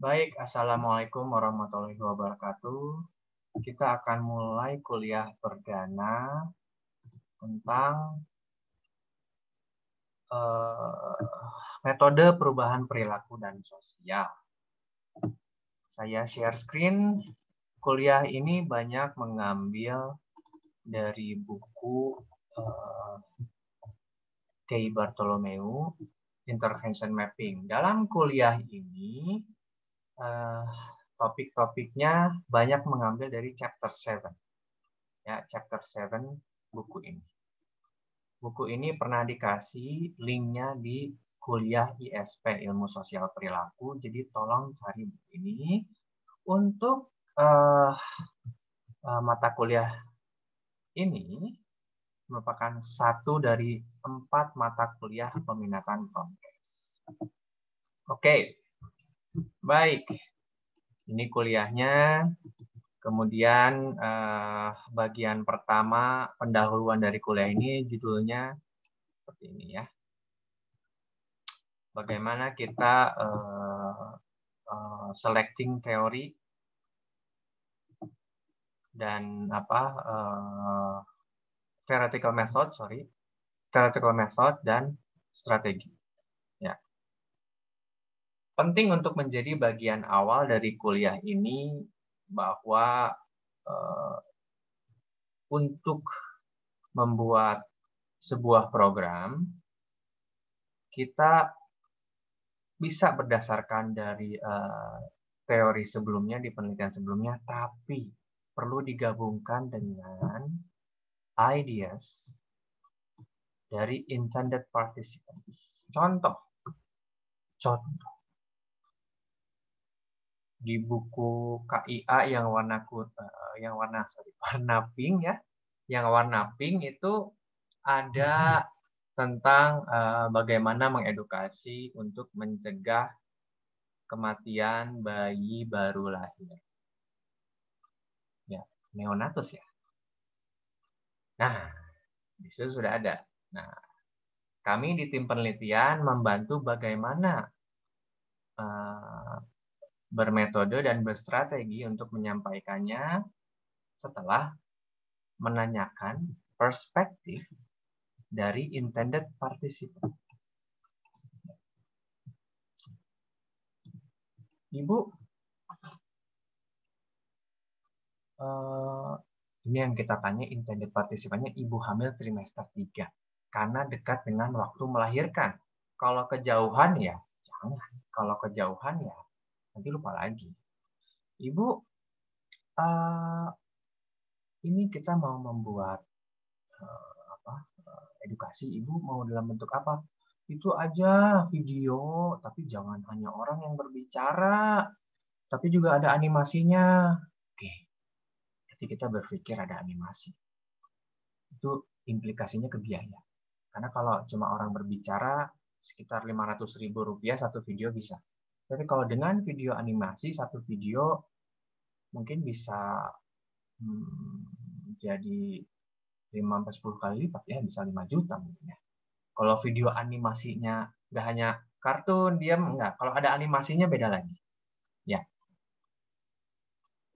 Baik, Assalamualaikum warahmatullahi wabarakatuh. Kita akan mulai kuliah perdana tentang metode perubahan perilaku dan sosial. Saya share screen. Kuliah ini banyak mengambil dari buku Kay Bartholomew, Intervention Mapping. Dalam kuliah ini, topik-topiknya banyak mengambil dari chapter 7. Ya, chapter 7 buku ini. Buku ini pernah dikasih linknya di kuliah ISP Ilmu Sosial Perilaku. Jadi tolong cari buku ini untuk mata kuliah ini merupakan satu dari 4 mata kuliah peminatan Promkes. Oke, baik. Ini kuliahnya. Kemudian bagian pertama pendahuluan dari kuliah ini judulnya seperti ini ya. Bagaimana kita selecting teori dan theoretical method dan strategi. Ya. Penting untuk menjadi bagian awal dari kuliah ini bahwa untuk membuat sebuah program kita bisa berdasarkan dari teori sebelumnya di penelitian sebelumnya, tapi perlu digabungkan dengan ideas dari intended participants. Contoh di buku KIA yang warna pink ya, yang warna pink itu ada tentang bagaimana mengedukasi untuk mencegah kematian bayi baru lahir. Ya, neonatus ya. Nah, di situ sudah ada. Nah, kami di tim penelitian membantu bagaimana bermetode dan berstrategi untuk menyampaikannya setelah menanyakan perspektif dari intended participant. Ibu, ini yang kita tanya intended participannya ibu hamil trimester 3. Karena dekat dengan waktu melahirkan. Kalau kejauhan ya, jangan. Kalau kejauhan ya, nanti lupa lagi. Ibu, ini kita mau membuat edukasi. Ibu mau dalam bentuk apa? Itu aja video, tapi jangan hanya orang yang berbicara, tapi juga ada animasinya. Oke, jadi kita berpikir ada animasi. Itu implikasinya ke biaya. Karena kalau cuma orang berbicara, sekitar Rp500.000 satu video bisa. Tapi kalau dengan video animasi, satu video mungkin bisa jadi 5-10 kali lipat ya, bisa 5 juta mungkin ya. Kalau video animasinya nggak hanya kartun, diam, enggak. Kalau ada animasinya beda lagi. Ya.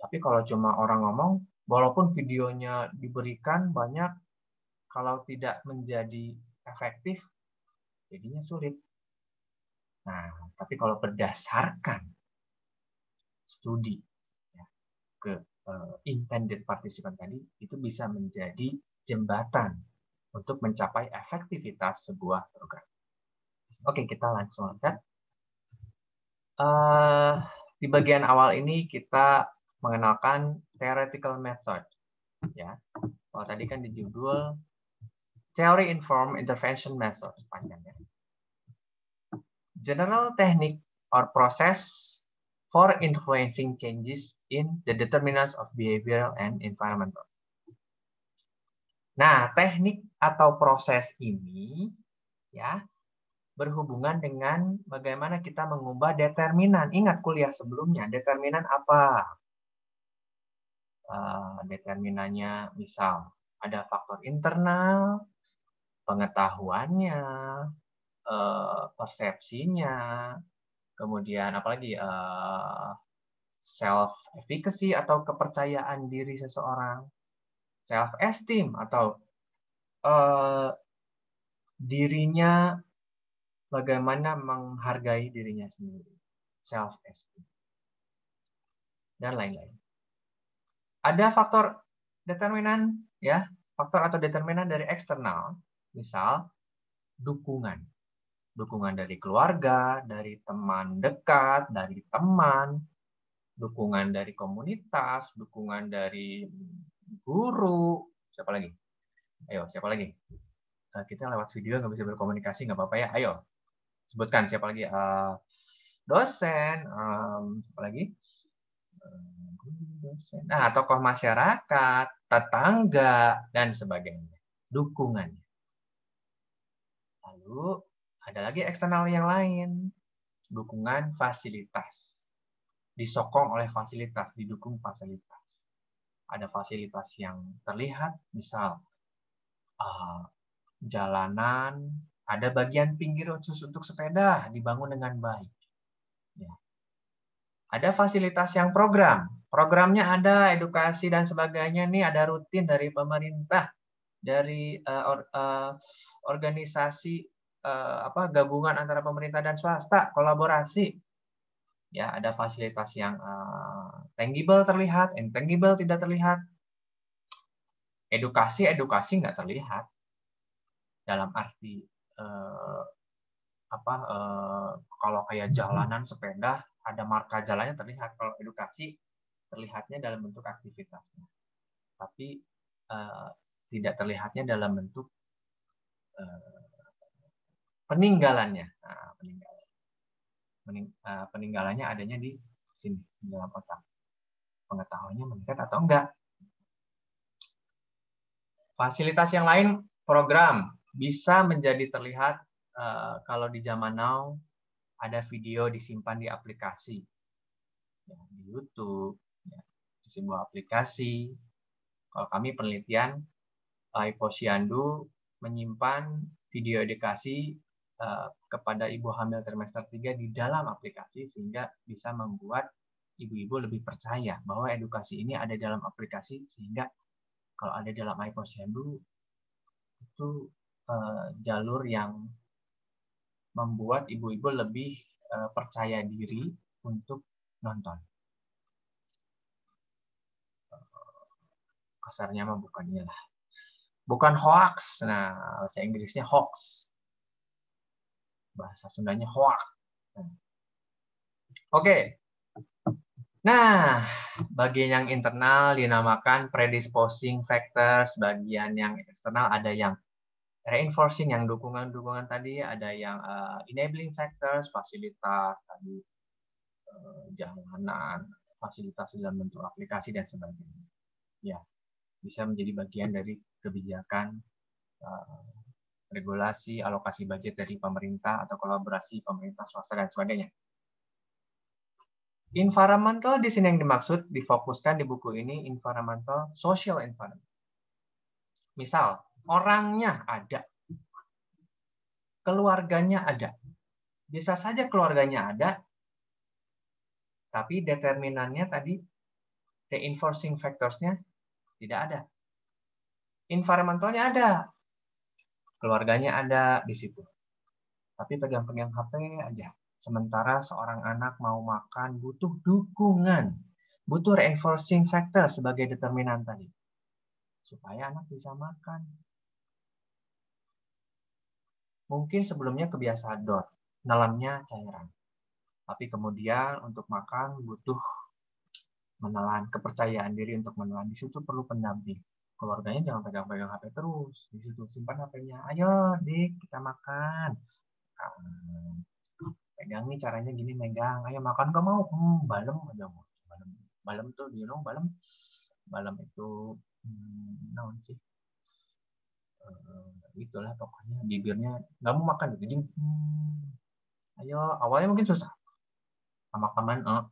Tapi kalau cuma orang ngomong, walaupun videonya diberikan banyak, kalau tidak menjadi efektif, jadinya sulit. Nah, tapi kalau berdasarkan studi ya, ke intended participant tadi, itu bisa menjadi jembatan untuk mencapai efektivitas sebuah program. Oke, kita langsung lihat. Di bagian awal ini kita mengenalkan theoretical method. Ya, kalau tadi kan di judul Theory Informed Intervention Method panjangnya. General technique or process for influencing changes in the determinants of behavioral and environmental. Nah, teknik atau proses ini ya berhubungan dengan bagaimana kita mengubah determinan. Ingat kuliah sebelumnya, determinan apa? Determinannya misal ada faktor internal, pengetahuannya, persepsinya, Kemudian apalagi self efficacy atau kepercayaan diri seseorang, self esteem atau dirinya bagaimana menghargai dirinya sendiri, self esteem dan lain-lain. Ada faktor determinan ya, faktor atau determinan dari eksternal, misal dukungan. Dukungan dari keluarga, dari teman dekat, dari teman, dukungan dari komunitas, dukungan dari guru, siapa lagi? Ayo, siapa lagi? Kita lewat video nggak bisa berkomunikasi, nggak apa-apa ya. Ayo, sebutkan siapa lagi? Dosen, siapa lagi? Dosen. Nah, tokoh masyarakat, tetangga, dan sebagainya. Dukungannya. Lalu, ada lagi eksternal yang lain. Dukungan fasilitas. Disokong oleh fasilitas, didukung fasilitas. Ada fasilitas yang terlihat, misal jalanan, ada bagian pinggir khusus untuk sepeda, dibangun dengan baik. Ya. Ada fasilitas yang program. Programnya ada, edukasi dan sebagainya, nih ada rutin dari pemerintah, dari organisasi gabungan antara pemerintah dan swasta, kolaborasi. Ya, ada fasilitas yang tangible terlihat, intangible tidak terlihat. Edukasi nggak terlihat. Dalam arti kalau kayak jalanan sepeda ada marka jalannya terlihat. Kalau edukasi terlihatnya dalam bentuk aktivitasnya, tapi tidak terlihatnya dalam bentuk peninggalannya. Nah, peninggalannya adanya di sini, di dalam otak. Pengetahuannya meningkat atau enggak. Fasilitas yang lain, program bisa menjadi terlihat kalau di zaman now ada video disimpan di aplikasi, ya, di YouTube, ya, di sebuah aplikasi. Kalau kami penelitian, Posyandu menyimpan video edukasi kepada ibu hamil trimester 3 di dalam aplikasi, sehingga bisa membuat ibu-ibu lebih percaya bahwa edukasi ini ada dalam aplikasi, sehingga kalau ada dalam Posyandu itu jalur yang membuat ibu-ibu lebih percaya diri untuk nonton. Kasarnya mah bukan inilah. Bukan hoax. Nah, bahasa Inggrisnya hoax. Bahasa Sundanya hoax. Oke. Nah, bagian yang internal dinamakan predisposing factors. Bagian yang eksternal ada yang reinforcing, yang dukungan-dukungan tadi. Ada yang enabling factors, fasilitas tadi, jalanan, fasilitas dalam bentuk aplikasi dan sebagainya. Ya, bisa menjadi bagian dari kebijakan, regulasi, alokasi budget dari pemerintah atau kolaborasi pemerintah swasta dan sebagainya. Environmental di sini yang dimaksud, difokuskan di buku ini environmental, social environment. Misal, orangnya ada, keluarganya ada. Bisa saja keluarganya ada, tapi determinannya tadi, reinforcing factors-nya tidak ada. Environmentalnya ada, keluarganya ada di situ. Tapi pegang-pegang HP aja. Sementara seorang anak mau makan butuh dukungan, butuh reinforcing factor sebagai determinan tadi, supaya anak bisa makan. Mungkin sebelumnya kebiasaan dot, nelannya cairan. Tapi kemudian untuk makan butuh menelan, kepercayaan diri untuk menelan. Di situ perlu pendamping. Keluarganya jangan pegang-pegang HP terus. Di situ simpan HP-nya. Ayo, Dik, kita makan. Pegang nih, caranya gini, megang. Ayo makan, gak mau. Balem aja mau. Balem tuh, balem. Balem itu, naon sih? Itulah pokoknya bibirnya nggak mau makan. Jadi, ayo, awalnya mungkin susah. Lama-kelamaan,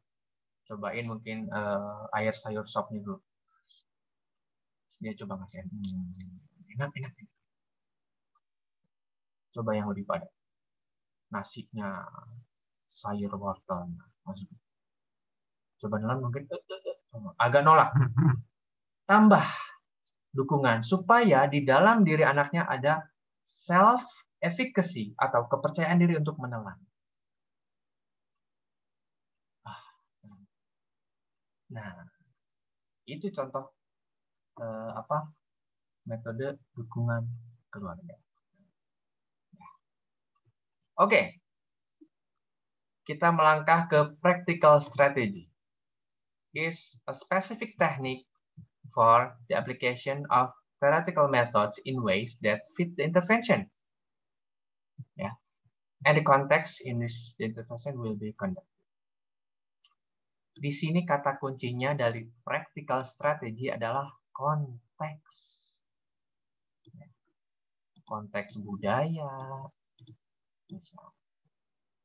cobain mungkin air sayur sopnya dulu. Dia coba ngasih enak. Coba yang lebih padat. Nasinya sayur wortel. Coba nelan mungkin agak nolak. Tambah dukungan supaya di dalam diri anaknya ada self efficacy atau kepercayaan diri untuk menelan. Nah, itu contoh metode dukungan keluarga. Oke, kita melangkah ke practical strategy. Is a specific technique for the application of theoretical methods in ways that fit the intervention. Yeah. And the context in this intervention will be conducted. Di sini kata kuncinya dari practical strategy adalah konteks. Konteks budaya,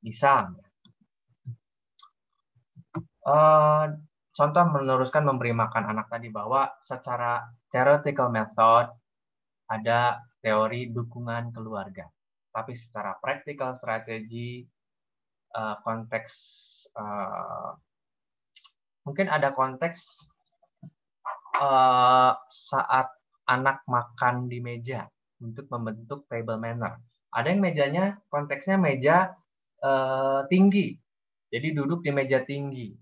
misal. Contoh meneruskan memberi makan anak tadi bahwa secara theoretical method ada teori dukungan keluarga. Tapi secara practical strategi konteks mungkin ada konteks saat anak makan di meja untuk membentuk table manner. Ada yang mejanya konteksnya meja tinggi, jadi duduk di meja tinggi.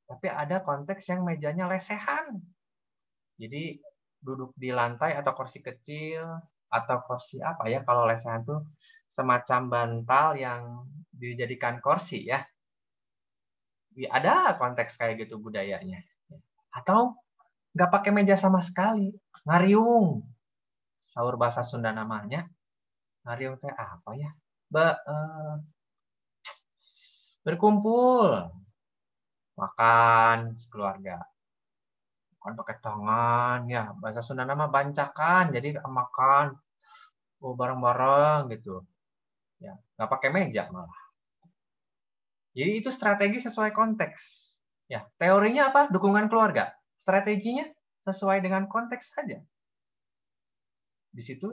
Tapi ada konteks yang mejanya lesehan, jadi duduk di lantai atau kursi kecil atau kursi apa ya, kalau lesehan tuh semacam bantal yang dijadikan kursi ya. Ada konteks kayak gitu budayanya. Atau nggak pakai meja sama sekali, ngariung. Sahur bahasa Sunda namanya. Ngariung teh apa ya? Berkumpul. Makan keluarga. Makan pakai tangan ya, bahasa Sunda nama bancakan. Jadi makan bareng-bareng gitu. Ya, nggak pakai meja malah. Jadi itu strategi sesuai konteks. Ya, teorinya apa? Dukungan keluarga. Strateginya sesuai dengan konteks saja. Di situ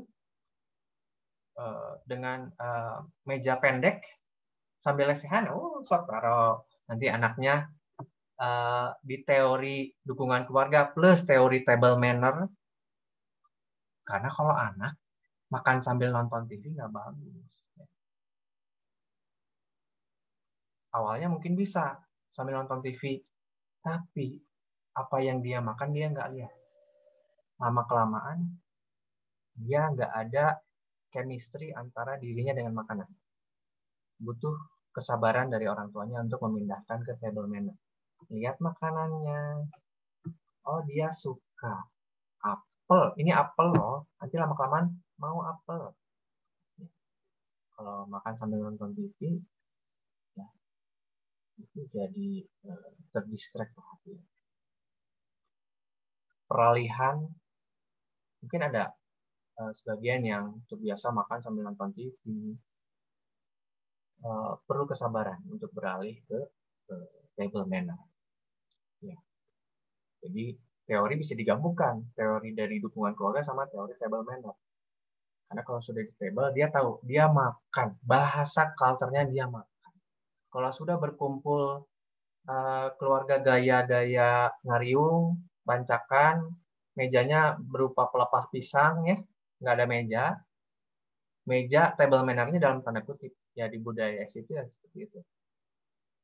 dengan meja pendek sambil lesehan, sok taruh nanti anaknya di teori dukungan keluarga plus teori table manner. Karena kalau anak makan sambil nonton TV nggak bagus. Awalnya mungkin bisa sambil nonton TV, tapi apa yang dia makan dia nggak lihat. Lama-kelamaan dia nggak ada chemistry antara dirinya dengan makanan. Butuh kesabaran dari orang tuanya untuk memindahkan ke table manner. Lihat makanannya. Oh, dia suka apel. Ini apel loh. Nanti lama-kelamaan mau apel. Kalau makan sambil nonton TV, ya, itu jadi terdistract perhatian. Peralihan, mungkin ada sebagian yang terbiasa makan sambil nonton TV. Perlu kesabaran untuk beralih ke table manner. Ya. Jadi teori bisa digabungkan, teori dari dukungan keluarga sama teori table manner. Karena kalau sudah di table, dia tahu, dia makan. Bahasa culture-nya dia makan. Kalau sudah berkumpul keluarga gaya-gaya ngariung, bancakan, mejanya berupa pelepah pisang, ya, nggak ada meja. Meja table manner-nya dalam tanda kutip. Ya di budaya itu ya seperti itu.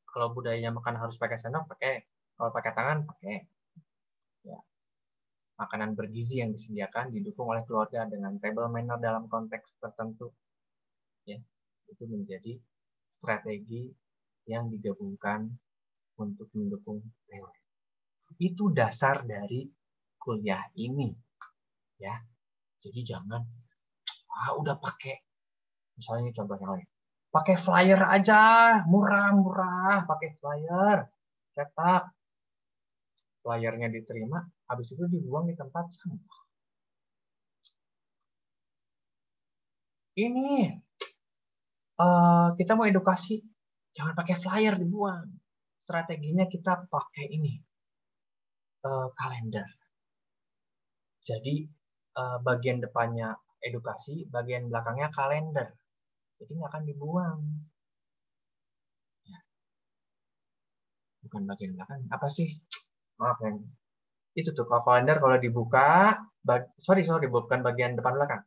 Kalau budayanya makan harus pakai sendok, pakai. Kalau pakai tangan, pakai. Ya. Makanan bergizi yang disediakan didukung oleh keluarga dengan table manner dalam konteks tertentu. Ya, itu menjadi strategi yang digabungkan untuk mendukung teori. Itu dasar dari kuliah ini. Ya. Jadi jangan udah pakai misalnya contohnya lain. Pakai flyer aja, murah-murah, pakai flyer. Cetak. Flyernya diterima, habis itu dibuang di tempat sampah. Ini kita mau edukasi, jangan pakai flyer dibuang. Strateginya kita pakai ini, kalender. Jadi bagian depannya edukasi, bagian belakangnya kalender. Jadi nggak akan dibuang. bukan bagian belakang. Apa sih? Maaf ya. Itu tuh kalau kalender kalau dibuka, sorry bukan bagian depan belakang.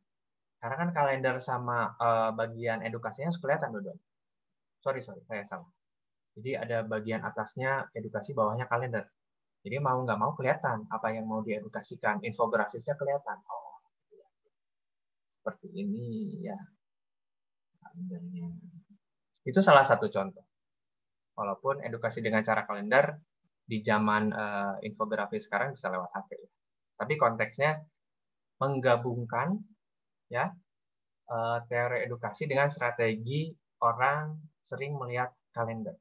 Karena kan kalender sama bagian edukasinya harus kelihatan dulu. Sorry, saya salah. Jadi ada bagian atasnya edukasi, bawahnya kalender. Jadi mau nggak mau kelihatan apa yang mau diedukasikan, infografisnya kelihatan. Oh, seperti ini ya kalendernya. Itu salah satu contoh. Walaupun edukasi dengan cara kalender di zaman infografis sekarang bisa lewat HP. Tapi konteksnya menggabungkan ya teori edukasi dengan strategi orang sering melihat kalender.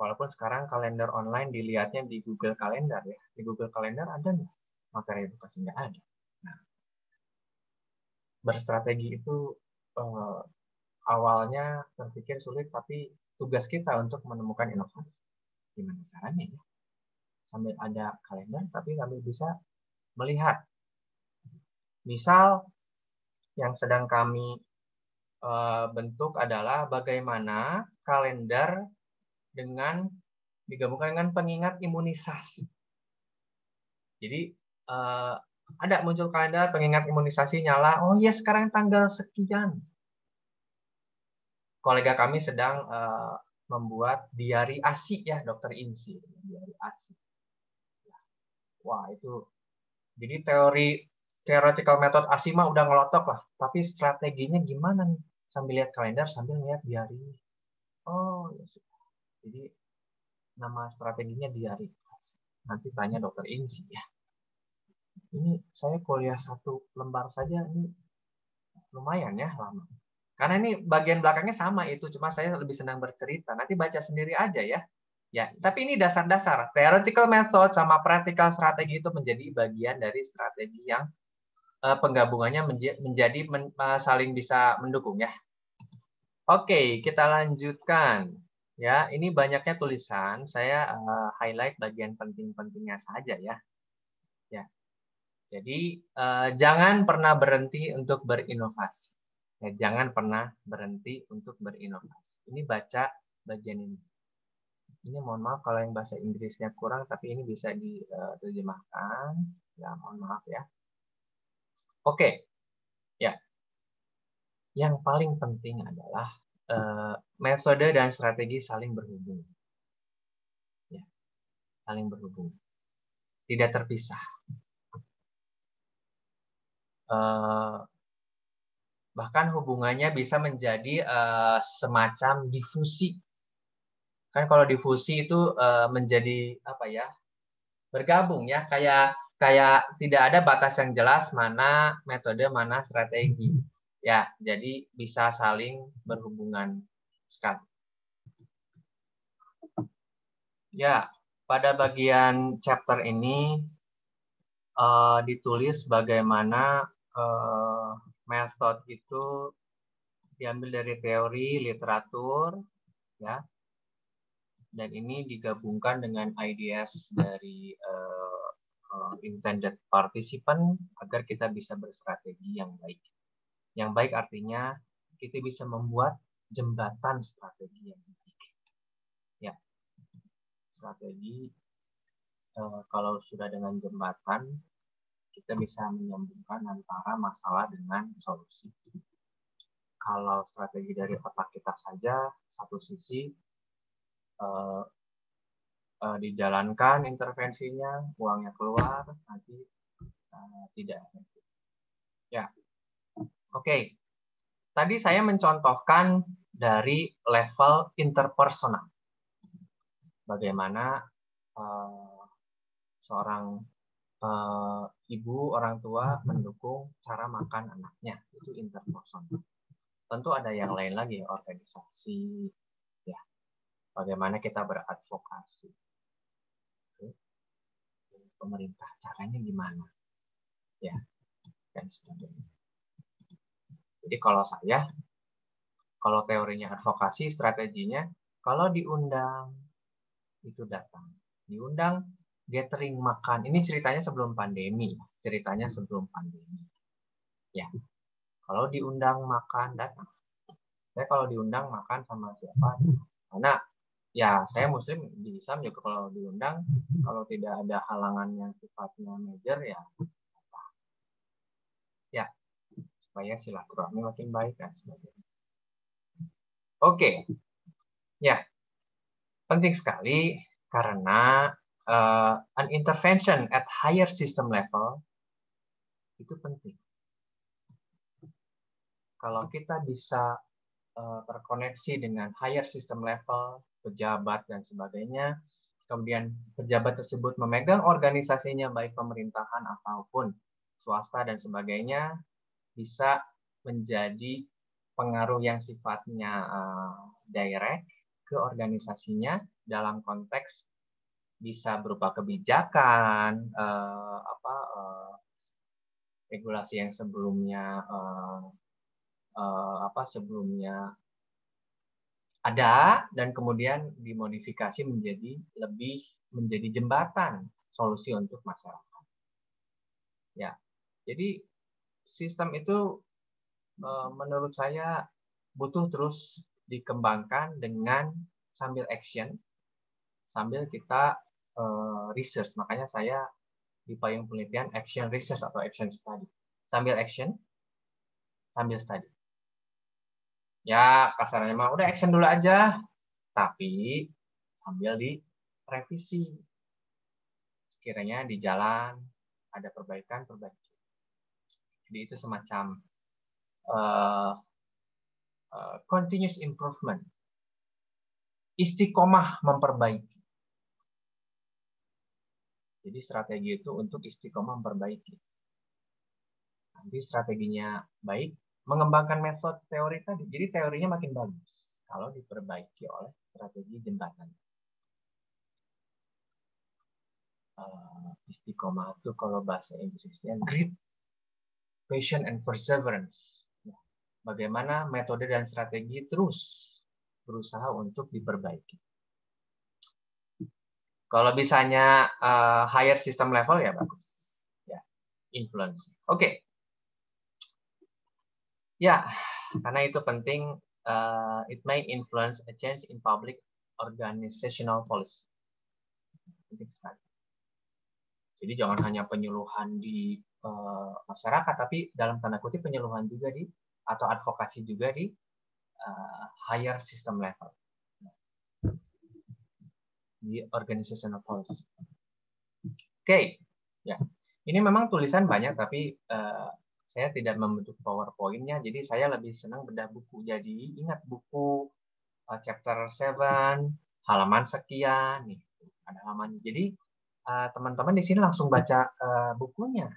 Walaupun sekarang kalender online dilihatnya di Google Calendar ya. Di Google Calendar ada nggak materi edukasi? Nggak ada. Nah, berstrategi itu awalnya terpikir sulit, tapi tugas kita untuk menemukan inovasi. Gimana caranya ya? Sambil ada kalender, tapi kami bisa melihat. Misal, yang sedang kami bentuk adalah bagaimana kalender digabungkan dengan pengingat imunisasi. Jadi, ada muncul kalender pengingat imunisasi nyala, oh iya sekarang tanggal sekian. Kolega kami sedang membuat diari ASI ya, Dokter Insi, diari ASI. Wah, itu jadi theoretical method ASI mah udah ngelotok lah, tapi strateginya gimana nih? Sambil lihat kalender, sambil lihat diari. Oh, ya sudah. Jadi nama strateginya diari. Nanti tanya Dokter Insi ya. Ini saya kuliah 1 lembar saja, ini lumayan ya lama. Karena ini bagian belakangnya sama itu, cuma saya lebih senang bercerita. Nanti baca sendiri aja ya. Ya, tapi ini dasar-dasar. Theoretical method sama practical strategi itu menjadi bagian dari strategi yang penggabungannya menjadi saling bisa mendukung ya. Oke, kita lanjutkan. Ya, ini banyaknya tulisan. Saya highlight bagian penting-pentingnya saja ya. Ya. Jadi jangan pernah berhenti untuk berinovasi. Ya, jangan pernah berhenti untuk berinovasi. Ini baca bagian ini. Ini mohon maaf kalau yang bahasa Inggrisnya kurang, tapi ini bisa diterjemahkan. Ya, mohon maaf ya. Oke, ya. Yang paling penting adalah metode dan strategi saling berhubung. Ya, saling berhubung. Tidak terpisah. Bahkan hubungannya bisa menjadi semacam difusi. Kan kalau difusi itu menjadi apa ya? Bergabung ya, kayak tidak ada batas yang jelas mana metode, mana strategi. Ya, jadi bisa saling berhubungan sekali. Ya, pada bagian chapter ini ditulis bagaimana method itu diambil dari teori literatur, ya, dan ini digabungkan dengan ideas dari intended participant agar kita bisa berstrategi yang baik. Yang baik artinya kita bisa membuat jembatan strategi yang baik. Ya, strategi kalau sudah dengan jembatan kita bisa menyambungkan antara masalah dengan solusi. Kalau strategi dari otak kita saja, satu sisi dijalankan intervensinya, uangnya keluar, nanti tidak efektif. Ya, oke. Tadi saya mencontohkan dari level interpersonal. Bagaimana seorang ibu, orang tua mendukung cara makan anaknya, itu interpersonal. Tentu ada yang lain lagi, organisasi, ya. Bagaimana kita beradvokasi. Pemerintah, caranya gimana? Ya, dan sebagainya. Jadi kalau teorinya advokasi, strateginya, kalau diundang, itu datang. Diundang, gathering makan. Ini ceritanya sebelum pandemi. Ya, kalau diundang makan, datang. Saya kalau diundang makan sama siapa? Karena Ya, saya Muslim di Islam juga kalau diundang, kalau tidak ada halangan yang sifatnya major ya supaya silaturahmi makin baik dan sebagainya. Oke, ya penting sekali karena an intervention at higher system level itu penting. Kalau kita bisa terkoneksi dengan higher system level, pejabat dan sebagainya, kemudian pejabat tersebut memegang organisasinya baik pemerintahan ataupun swasta dan sebagainya, bisa menjadi pengaruh yang sifatnya direct ke organisasinya dalam konteks bisa berupa kebijakan, regulasi yang sebelumnya sebelumnya ada dan kemudian dimodifikasi menjadi jembatan solusi untuk masyarakat. Ya, jadi sistem itu menurut saya butuh terus dikembangkan dengan sambil action, sambil kita research. Makanya saya di payung penelitian action research atau action study. Sambil action, sambil study. Ya, kasarnya mah udah action dulu aja, tapi sambil direvisi. Sekiranya di jalan ada perbaikan, perbaiki. Jadi itu semacam continuous improvement. Istiqomah memperbaiki. Jadi strategi itu untuk istiqomah memperbaiki. Nanti strateginya baik, mengembangkan metode teori tadi. Jadi teorinya makin bagus kalau diperbaiki oleh strategi jembatan. Istiqomah itu kalau bahasa Inggrisnya grit, passion, and perseverance. Bagaimana metode dan strategi terus berusaha untuk diperbaiki. Kalau bisanya higher system level ya bagus. Ya, influence. Oke. Ya, karena itu penting. It may influence a change in public organizational policy. Penting sekali. Jadi jangan hanya penyuluhan di masyarakat, tapi dalam tanda kutip penyuluhan juga atau advokasi juga di higher system level. Di organizational policy. Oke, ya. Ini memang tulisan banyak, tapi saya tidak membentuk PowerPoint-nya, jadi saya lebih senang bedah buku. Jadi ingat buku chapter 7, halaman sekian, nih ada halaman. Jadi teman-teman di sini langsung baca bukunya,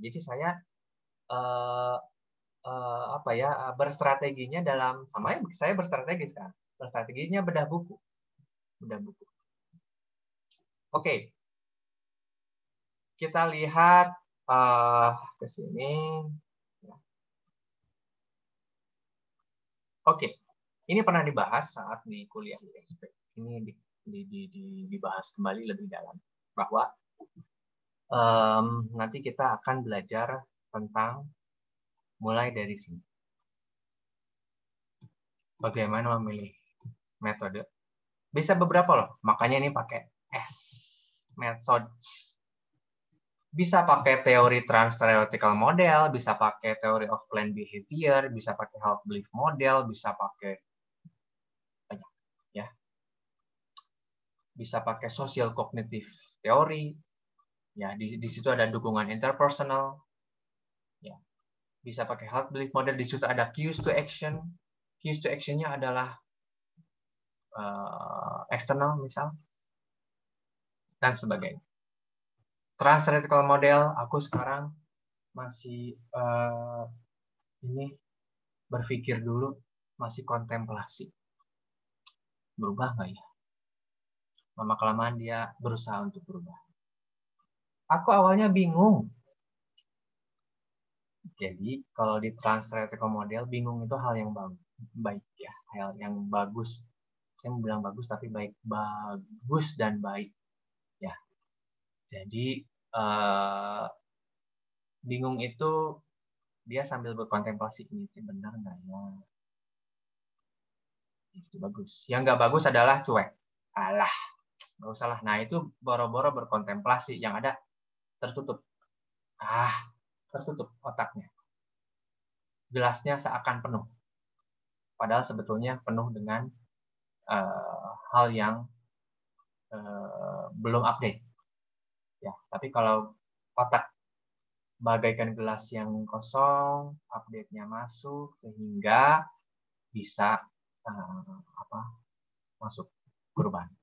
Jadi saya berstrateginya saya berstrategi sekarang. Berstrateginya bedah buku. Oke. Kita lihat ke sini. Oke. Ini pernah dibahas saat di kuliah di SP. Ini dibahas kembali lebih dalam bahwa nanti kita akan belajar tentang mulai dari sini. Bagaimana memilih metode. Bisa beberapa loh, makanya ini pakai S. Methods. Bisa pakai teori trans-theoretical model, bisa pakai teori of planned behavior, bisa pakai health belief model, bisa pakai banyak ya. Bisa pakai social cognitive theory. Ya, di situ ada dukungan interpersonal. Ya. Bisa pakai health belief model, di situ ada cues to action. Cues to action-nya adalah eksternal misal dan sebagainya. Trans-theoretical model, aku sekarang masih ini berpikir dulu, masih kontemplasi. Berubah nggak ya? Lama-kelamaan dia berusaha untuk berubah. Aku awalnya bingung. Jadi kalau di trans-theoretical model, bingung itu hal yang baik ya, hal yang bagus. Saya mau bilang bagus tapi baik, bagus dan baik ya. Jadi bingung itu dia sambil berkontemplasi, ini benar nggak ya? Itu bagus. Yang nggak bagus adalah cuek. Alah, nggak usah lah. Nah, itu boro-boro berkontemplasi. Yang ada tertutup. Tertutup otaknya. Gelasnya seakan penuh. Padahal sebetulnya penuh dengan hal yang belum update. Ya, tapi kalau otak bagaikan gelas yang kosong, update-nya masuk sehingga bisa masuk perubahan.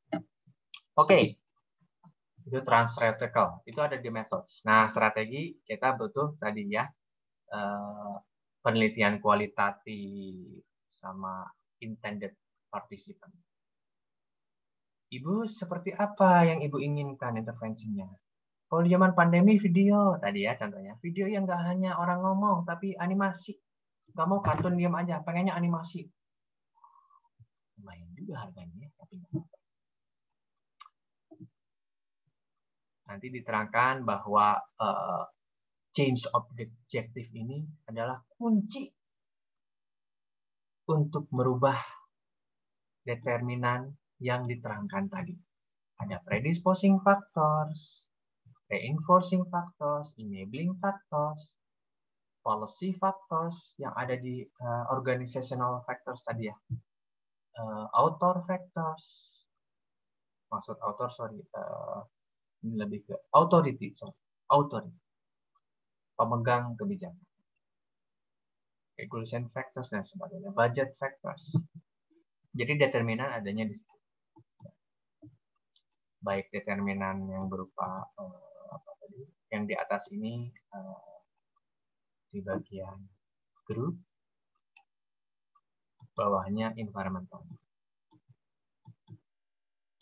Oke. Itu trans-theoretical. Itu ada di methods. Nah, strategi kita butuh tadi ya penelitian kualitatif sama intended participant. Ibu seperti apa yang Ibu inginkan intervensinya? Kalau di zaman pandemi video, tadi ya contohnya, video yang nggak hanya orang ngomong, tapi animasi. Nggak mau kartun diam aja, pengennya animasi. Lumayan juga harganya, tapi nanti diterangkan bahwa change of objective ini adalah kunci untuk merubah determinan yang diterangkan tadi. Ada predisposing factors, reinforcing factors, enabling factors, policy factors yang ada di organizational factors tadi ya. Author factors, maksud author sorry, ini lebih ke authority, pemegang kebijakan. Regulation factors dan sebagainya, budget factors. Jadi determinan adanya di situ. Baik determinan yang berupa yang di atas ini di bagian group, bawahnya environmental.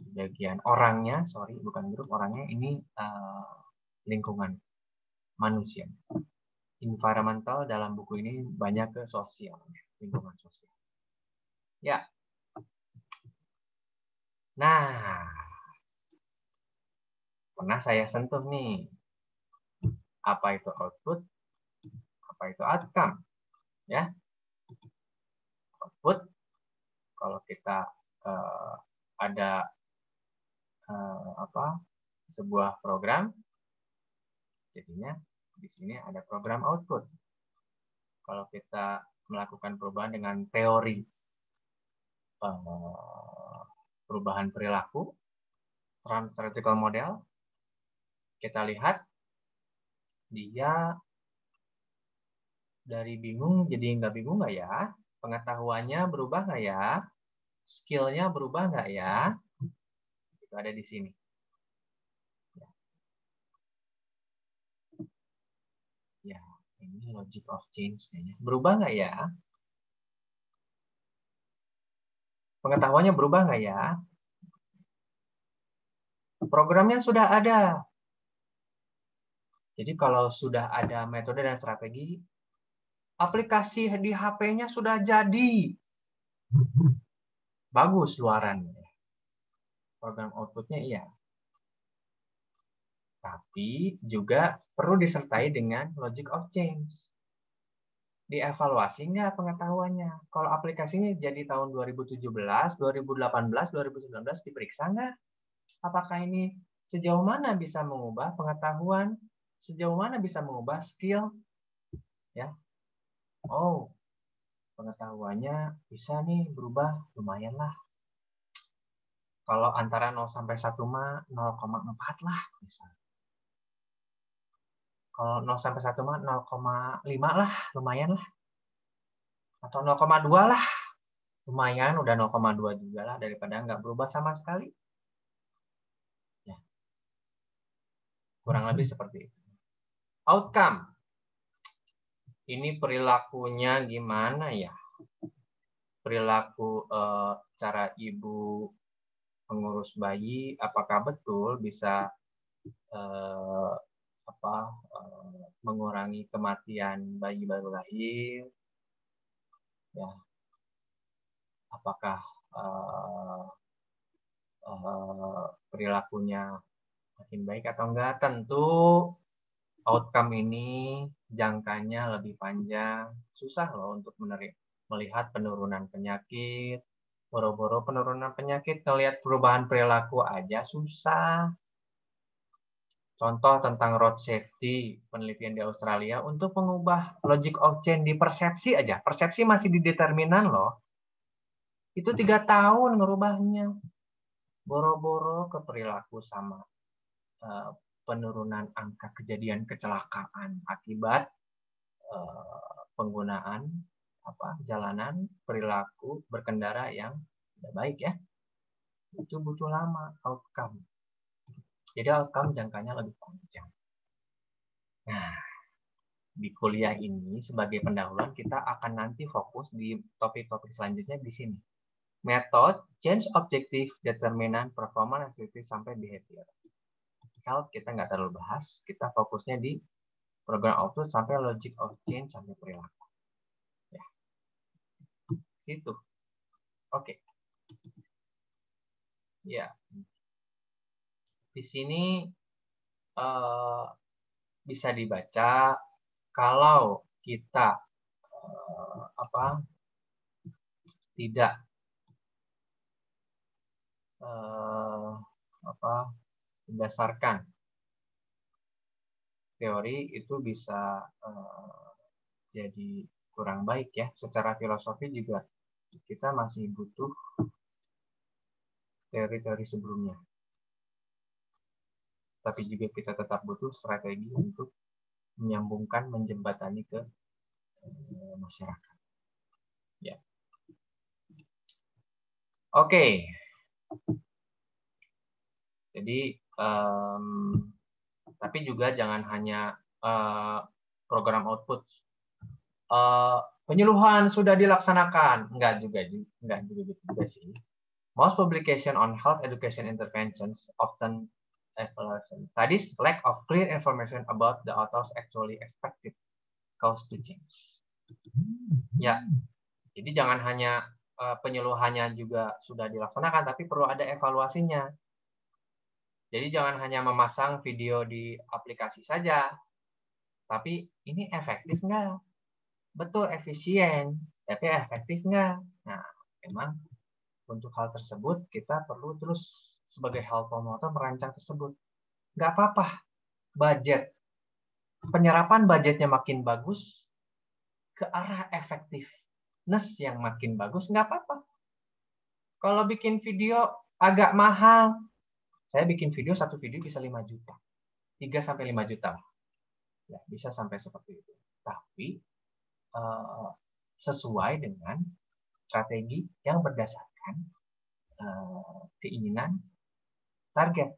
Di bagian orangnya, bukan grup, orangnya ini lingkungan manusia. Environmental dalam buku ini banyak ke sosial, lingkungan sosial. Ya. Nah, pernah saya sentuh nih. Apa itu output? Apa itu outcome? Ya. Output kalau kita ada sebuah program, jadinya di sini ada program output. Kalau kita melakukan perubahan dengan teori perubahan perilaku, trans-theoretical model, kita lihat dia dari bingung jadi nggak bingung nggak ya? Pengetahuannya berubah nggak ya? Skill-nya berubah nggak ya? Itu ada di sini. Ya, ini logic of change-nya. Berubah nggak ya? Pengetahuannya berubah nggak ya? Programnya sudah ada. Jadi kalau sudah ada metode dan strategi, aplikasi di HP-nya sudah jadi. Bagus luarannya. Program outputnya iya. Tapi juga perlu disertai dengan logic of change. Dievaluasi nggak pengetahuannya? Kalau aplikasinya jadi tahun 2017, 2018, 2019 diperiksa nggak? Apakah ini sejauh mana bisa mengubah pengetahuan? Sejauh mana bisa mengubah skill? Ya. Oh, pengetahuannya bisa nih berubah, lumayan lah. Kalau antara 0 sampai 1 mah 0,4 lah misalnya. Kalau 0 sampai 1 mah 0,5 lah, lumayan lah. Atau 0,2 lah. Lumayan, udah 0,2 juga lah daripada nggak berubah sama sekali. Ya. Kurang lebih seperti itu. Outcome. Ini perilakunya gimana ya? Perilaku cara ibu mengurus bayi, apakah betul bisa mengurangi kematian bayi baru lahir? Ya. Apakah perilakunya makin baik atau enggak? Tentu outcome ini jangkanya lebih panjang. Susah loh untuk melihat penurunan penyakit, Boro-boro penurunan penyakit, ngelihat perubahan perilaku aja susah. Contoh tentang road safety, penelitian di Australia, untuk mengubah logic of change di persepsi aja. Persepsi masih di determinan loh. Itu 3 tahun ngerubahnya. Boro-boro ke perilaku sama penurunan angka kejadian kecelakaan akibat penggunaan jalanan, perilaku berkendara yang tidak baik ya. Itu butuh lama outcome. Jadi outcome jangkanya lebih panjang. Nah, di kuliah ini sebagai pendahuluan kita akan nanti fokus di topik-topik selanjutnya di sini. Method, change objective, determinant, performance, activity, sampai behavior. Health kita nggak terlalu bahas, kita fokusnya di program output sampai logic of change sampai perilaku. Ya, situ. Oke. Ya, di sini bisa dibaca kalau kita tidak berdasarkan teori itu bisa jadi kurang baik ya. Secara filosofi juga kita masih butuh teori-teori sebelumnya. Tapi juga kita tetap butuh strategi untuk menyambungkan, menjembatani ke masyarakat. Ya. Oke. Jadi, tapi juga jangan hanya program output. Penyuluhan sudah dilaksanakan. Enggak juga sih. Most publication on health education interventions often studies lack of clear information about the author's actually expected cause to change. Ya, jadi jangan hanya penyuluhannya juga sudah dilaksanakan, tapi perlu ada evaluasinya. Jadi jangan hanya memasang video di aplikasi saja, tapi ini efektif nggak? Betul, efisien, tapi efektif nggak? Nah, memang untuk hal tersebut kita perlu terus sebagai health promoter merancang tersebut. Nggak apa-apa, budget. Penyerapan budgetnya makin bagus, ke arah effectiveness yang makin bagus, nggak apa-apa. Kalau bikin video agak mahal, saya bikin video, satu video bisa 5 juta. 3-5 juta. Ya, bisa sampai seperti itu. Tapi, sesuai dengan strategi yang berdasarkan keinginan target.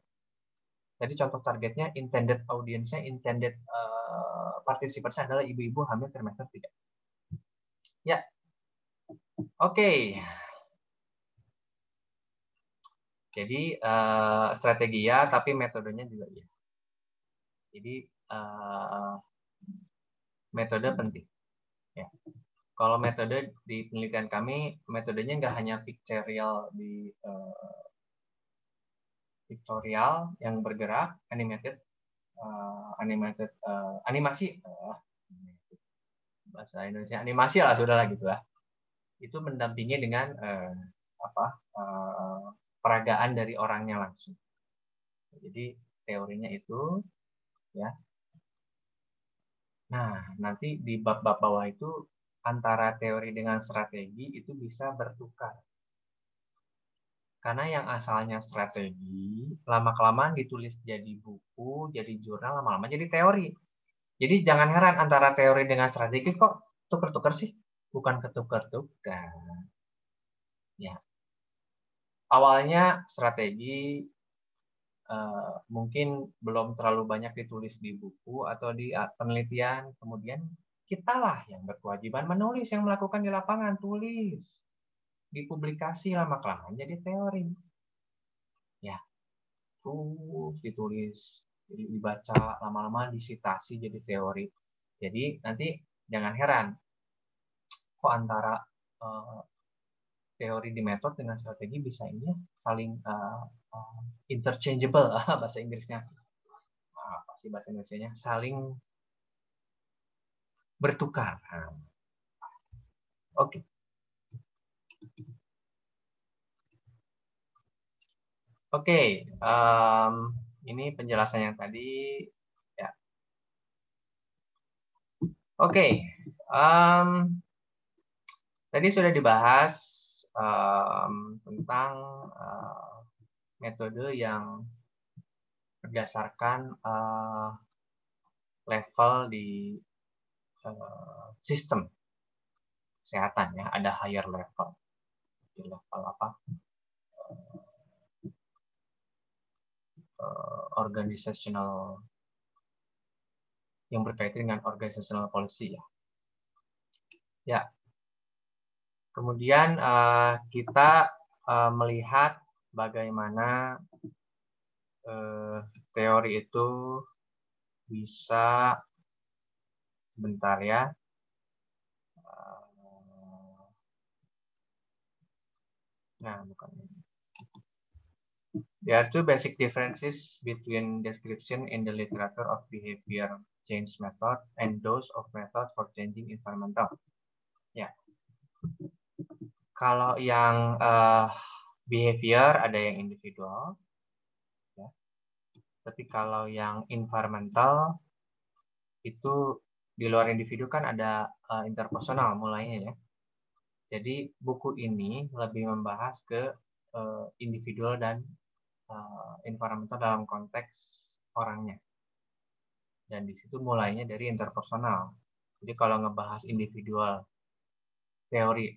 Jadi contoh targetnya, intended audience-nya, intended participants adalah ibu-ibu hamil trimester 3. Ya, oke. Jadi strategi ya, tapi metodenya juga ya. Jadi metode penting. Ya. Kalau metode di penelitian kami, metodenya nggak hanya pictorial pictorial yang bergerak, animasi, bahasa Indonesia animasi lah, sudahlah gitu lah. Itu mendampingi dengan peragaan dari orangnya langsung. Jadi teorinya itu ya. Nah, nanti di bab-bab bawah itu antara teori dengan strategi itu bisa bertukar. Karena yang asalnya strategi, lama-kelamaan ditulis jadi buku, jadi jurnal, lama-lama jadi teori. Jadi jangan heran antara teori dengan strategi kok tukar-tukar sih. Bukan ketukar-tukar. Ya. Awalnya strategi mungkin belum terlalu banyak ditulis di buku atau di penelitian. Kemudian kitalah yang berkewajiban menulis, yang melakukan di lapangan, tulis. Dipublikasi lama-kelamaan jadi teori. Ya, terus ditulis, jadi dibaca, lama-lama disitasi jadi teori. Jadi nanti jangan heran, kok antara teori di metode dengan strategi bisa ini saling interchangeable bahasa Inggrisnya. Apa sih bahasa Indonesianya? Saling bertukar. Oke. Oke, ini penjelasan yang tadi. Ya. Oke, tadi sudah dibahas tentang metode yang berdasarkan level di sistem kesehatan ya. Ada higher level, di level apa? Organizational, yang berkaitan dengan organizational policy ya. Ya. Kemudian kita melihat bagaimana teori itu bisa, sebentar ya. Nah, bukan ini. There are two basic differences between description in the literature of behavior change method and those of method for changing environmental. Ya. Kalau yang behavior ada yang individual, ya. Tapi kalau yang environmental itu di luar individu kan ada interpersonal mulainya ya. Jadi buku ini lebih membahas ke individual dan environmental dalam konteks orangnya. Dan di situ mulainya dari interpersonal. Jadi kalau ngebahas individual, teori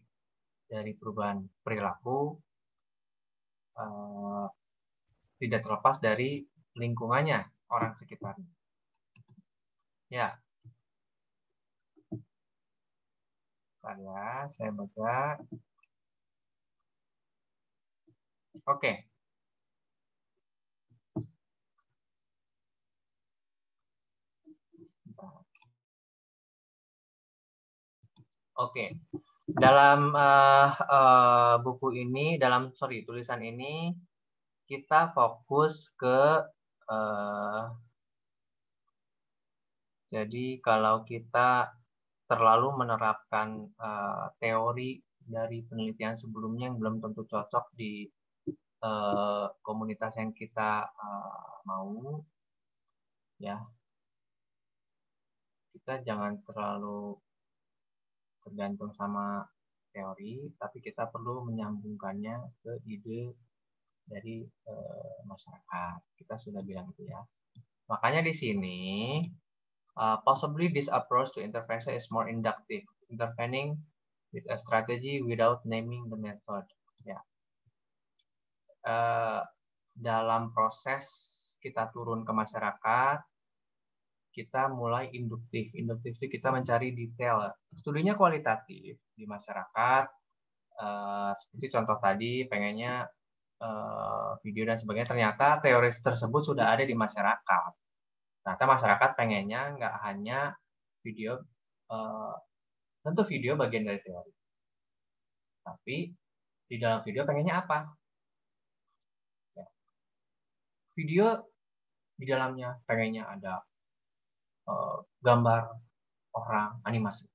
dari perubahan perilaku tidak terlepas dari lingkungannya, orang sekitarnya. Ya. Bentar ya, saya baca. Oke. Oke. Dalam buku ini, tulisan ini kita fokus ke jadi kalau kita terlalu menerapkan teori dari penelitian sebelumnya yang belum tentu cocok di komunitas yang kita mau, ya kita jangan terlalu tergantung sama teori, tapi kita perlu menyambungkannya ke ide dari masyarakat. Kita sudah bilang itu ya. Makanya di sini possibly this approach to intervention is more inductive, intervening with a strategy without naming the method. Ya. Dalam proses kita turun ke masyarakat, kita mulai induktif. Induktif itu kita mencari detail. Studinya kualitatif di masyarakat. Seperti contoh tadi, pengennya video dan sebagainya. Ternyata teori tersebut sudah ada di masyarakat. Ternyata masyarakat pengennya nggak hanya video, tentu video bagian dari teori. Tapi di dalam video pengennya apa? Ya. Video di dalamnya pengennya ada gambar orang, animasi.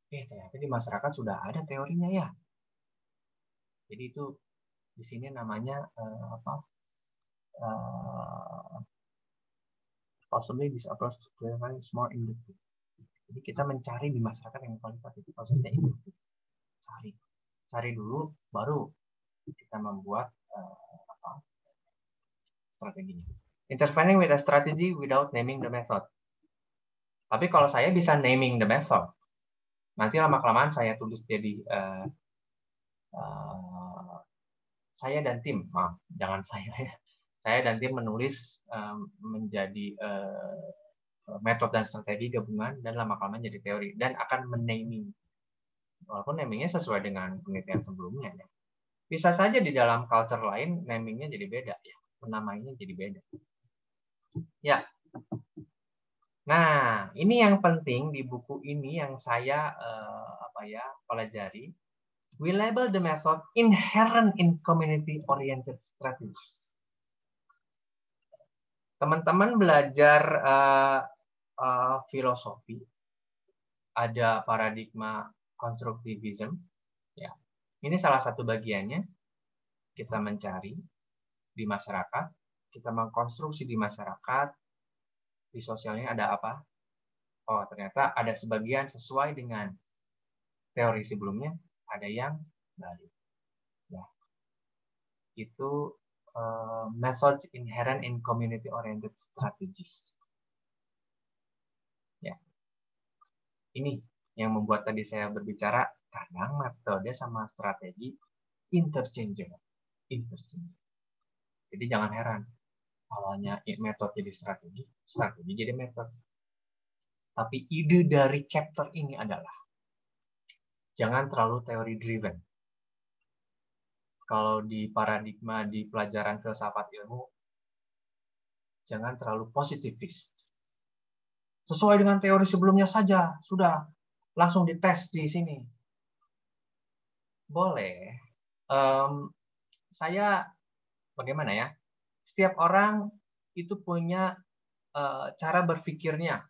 Ternyata di masyarakat sudah ada teorinya ya. Jadi itu di sini namanya possibly this approach is more inductive. Jadi kita mencari di masyarakat yang kualitatif, prosesnya induktif. Cari dulu, baru kita membuat strateginya. Intervening with a strategy without naming the method. Tapi kalau saya bisa naming the method, nanti lama-kelamaan saya tulis jadi saya dan tim, jangan saya ya. Saya dan tim menulis menjadi metode dan strategi gabungan dan lama-kelamaan jadi teori dan akan menaming. Walaupun namingnya sesuai dengan penelitian sebelumnya ya. Bisa saja di dalam culture lain namingnya jadi beda ya, penamainya jadi beda. Ya. Nah, ini yang penting di buku ini yang saya pelajari. We label the method inherent in community-oriented strategies. Teman-teman belajar filosofi, ada paradigma konstruktivisme. Ya, ini salah satu bagiannya. Kita mencari di masyarakat, kita mengkonstruksi di masyarakat, di sosialnya ada apa? Oh, ternyata ada sebagian sesuai dengan teori sebelumnya, ada yang balik. Ya, itu methods inherent in community-oriented strategies. Ya, ini yang membuat tadi saya berbicara, kadang metode sama strategi interchangeable. Jadi jangan heran, awalnya metode jadi strategi, strategi jadi metode. Tapi ide dari chapter ini adalah jangan terlalu teori driven. Kalau di paradigma di pelajaran filsafat ilmu, jangan terlalu positifis. Sesuai dengan teori sebelumnya saja, sudah langsung dites di sini. Boleh. Saya bagaimana ya? Setiap orang itu punya cara berpikirnya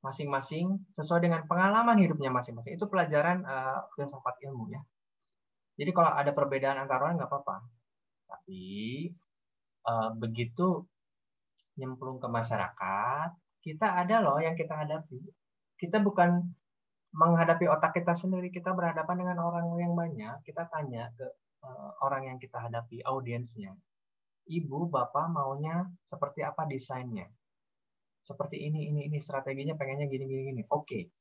masing-masing sesuai dengan pengalaman hidupnya masing-masing. Itu pelajaran filsafat ilmu ya. Jadi kalau ada perbedaan antara orang nggak apa-apa. Tapi begitu nyemplung ke masyarakat, kita ada loh yang kita hadapi. Kita bukan menghadapi otak kita sendiri, kita berhadapan dengan orang yang banyak. Kita tanya ke orang yang kita hadapi, audiensnya. Ibu, bapak maunya seperti apa desainnya? Seperti ini strateginya pengennya gini. Oke.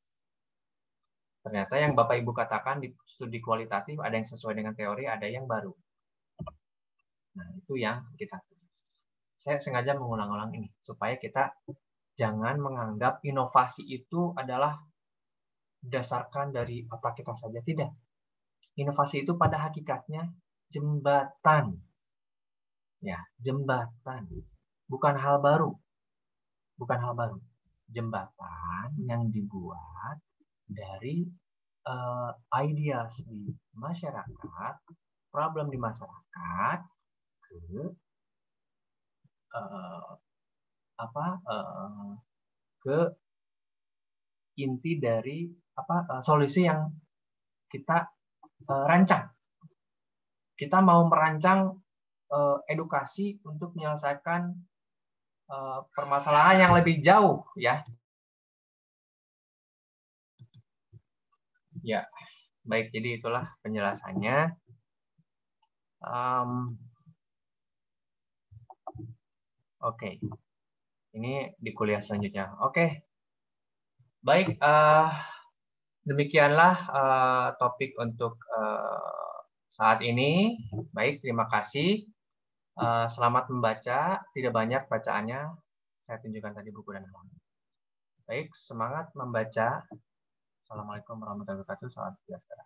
Ternyata yang bapak ibu katakan di studi kualitatif ada yang sesuai dengan teori, ada yang baru. Nah, itu yang kita tulis. Saya sengaja mengulang-ulang ini supaya kita jangan menganggap inovasi itu adalah berdasarkan dari otak kita saja. Tidak. Inovasi itu pada hakikatnya jembatan. Ya, jembatan. Bukan hal baru. Bukan hal baru. Jembatan yang dibuat dari ideas di masyarakat, problem di masyarakat ke ke inti dari solusi yang kita rancang. Kita mau merancang edukasi untuk menyelesaikan permasalahan yang lebih jauh, ya. Ya, baik. Jadi itulah penjelasannya. Oke. Ini di kuliah selanjutnya. Oke. Baik. Demikianlah topik untuk saat ini. Baik, terima kasih. Selamat membaca. Tidak banyak bacaannya. Saya tunjukkan tadi buku dan halaman. Baik, semangat membaca. Assalamualaikum warahmatullahi wabarakatuh. Salam sejahtera.